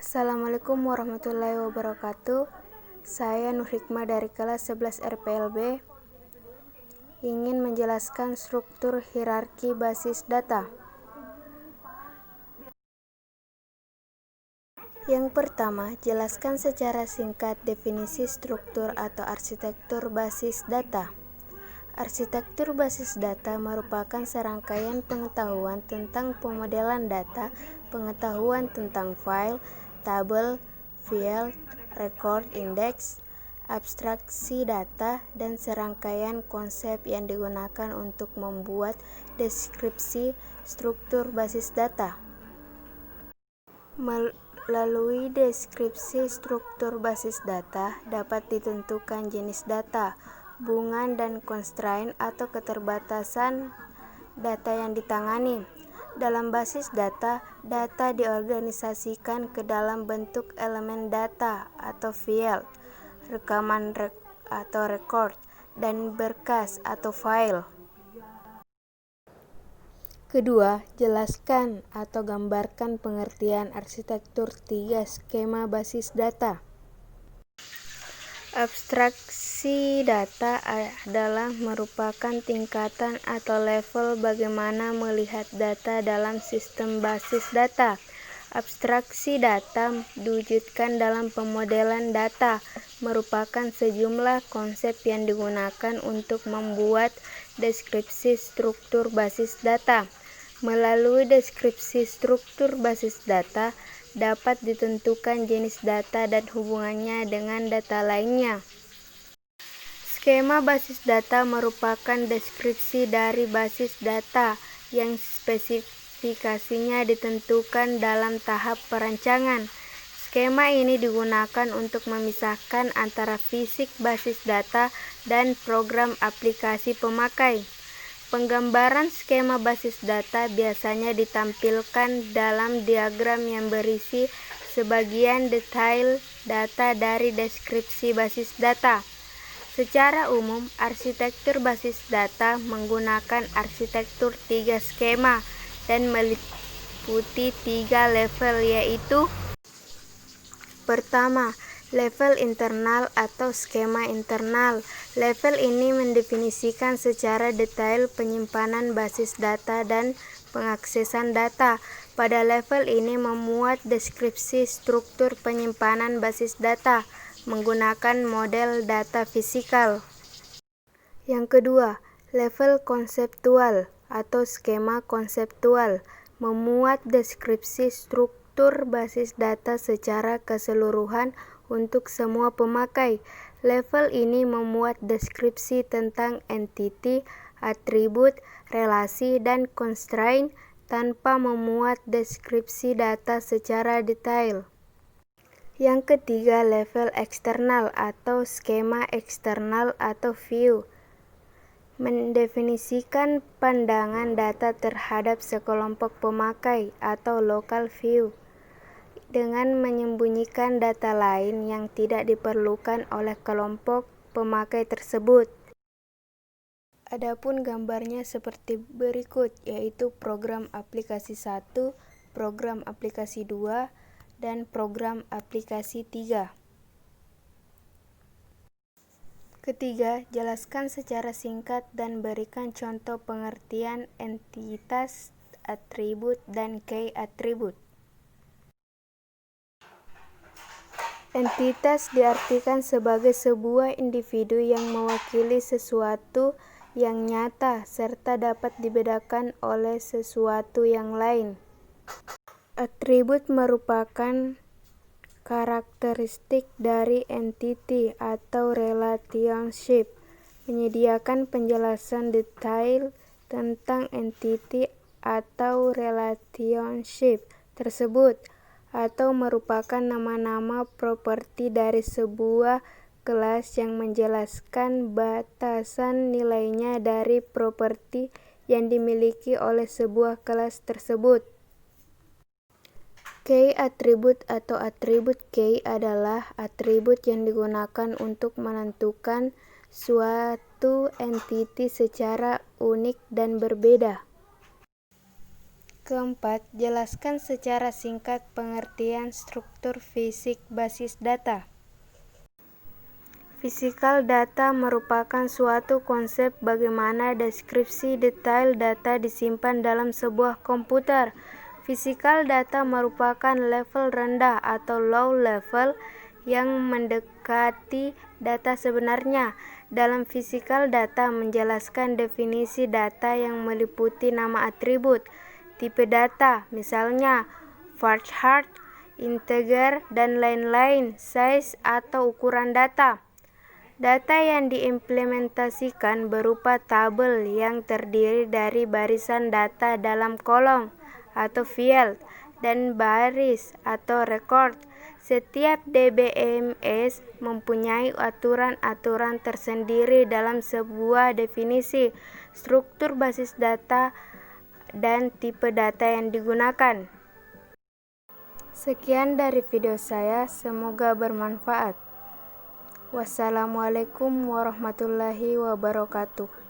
Assalamualaikum warahmatullahi wabarakatuh. Saya Nur Hikmah dari kelas 11 RPLB ingin menjelaskan struktur hierarki basis data. Yang pertama, jelaskan secara singkat definisi struktur atau arsitektur basis data. Arsitektur basis data merupakan serangkaian pengetahuan tentang pemodelan data, pengetahuan tentang file, tabel, field, record, index, abstraksi data, dan serangkaian konsep yang digunakan untuk membuat deskripsi struktur basis data. Melalui deskripsi struktur basis data dapat ditentukan jenis data, hubungan dan constraint atau keterbatasan data yang ditangani. Dalam basis data, data diorganisasikan ke dalam bentuk elemen data atau field, rekaman atau record, dan berkas atau file. Kedua, jelaskan atau gambarkan pengertian arsitektur 3 skema basis data. Abstraksi data adalah merupakan tingkatan atau level bagaimana melihat data dalam sistem basis data. Abstraksi data diwujudkan dalam pemodelan data, merupakan sejumlah konsep yang digunakan untuk membuat deskripsi struktur basis data. Melalui deskripsi struktur basis data, dapat ditentukan jenis data dan hubungannya dengan data lainnya. Skema basis data merupakan deskripsi dari basis data yang spesifikasinya ditentukan dalam tahap perancangan. Skema ini digunakan untuk memisahkan antara fisik basis data dan program aplikasi pemakai. Penggambaran skema basis data biasanya ditampilkan dalam diagram yang berisi sebagian detail data dari deskripsi basis data. Secara umum, arsitektur basis data menggunakan arsitektur 3 skema dan meliputi 3 level, yaitu: pertama, level internal atau skema internal. Level ini mendefinisikan secara detail penyimpanan basis data dan pengaksesan data. Pada level ini memuat deskripsi struktur penyimpanan basis data menggunakan model data fisikal. Yang kedua, level konseptual atau skema konseptual memuat deskripsi struktur basis data secara keseluruhan untuk semua pemakai. Level ini memuat deskripsi tentang entity, atribut, relasi, dan constraint tanpa memuat deskripsi data secara detail. Yang ketiga, level eksternal atau skema eksternal atau view mendefinisikan pandangan data terhadap sekelompok pemakai atau local view dengan menyembunyikan data lain yang tidak diperlukan oleh kelompok pemakai tersebut. Adapun gambarnya seperti berikut, yaitu program aplikasi 1, program aplikasi 2, dan program aplikasi 3. Ketiga, jelaskan secara singkat dan berikan contoh pengertian entitas, atribut, dan key atribut. Entitas diartikan sebagai sebuah individu yang mewakili sesuatu yang nyata serta dapat dibedakan oleh sesuatu yang lain. Atribut merupakan karakteristik dari entity atau relationship, menyediakan penjelasan detail tentang entity atau relationship tersebut, atau merupakan nama-nama properti dari sebuah kelas yang menjelaskan batasan nilainya dari properti yang dimiliki oleh sebuah kelas tersebut. Key atribut atau atribut key adalah atribut yang digunakan untuk menentukan suatu entity secara unik dan berbeda. Keempat, jelaskan secara singkat pengertian struktur fisik basis data. Physical data merupakan suatu konsep bagaimana deskripsi detail data disimpan dalam sebuah komputer. Physical data merupakan level rendah atau low level yang mendekati data sebenarnya. Dalam physical data menjelaskan definisi data yang meliputi nama atribut, tipe data, misalnya var char, integer, dan lain-lain, size atau ukuran data. Data yang diimplementasikan berupa tabel yang terdiri dari barisan data dalam kolom atau field dan baris atau record. Setiap DBMS mempunyai aturan-aturan tersendiri dalam sebuah definisi, struktur basis data, dan tipe data yang digunakan. Sekian dari video saya, semoga bermanfaat. Wassalamualaikum warahmatullahi wabarakatuh.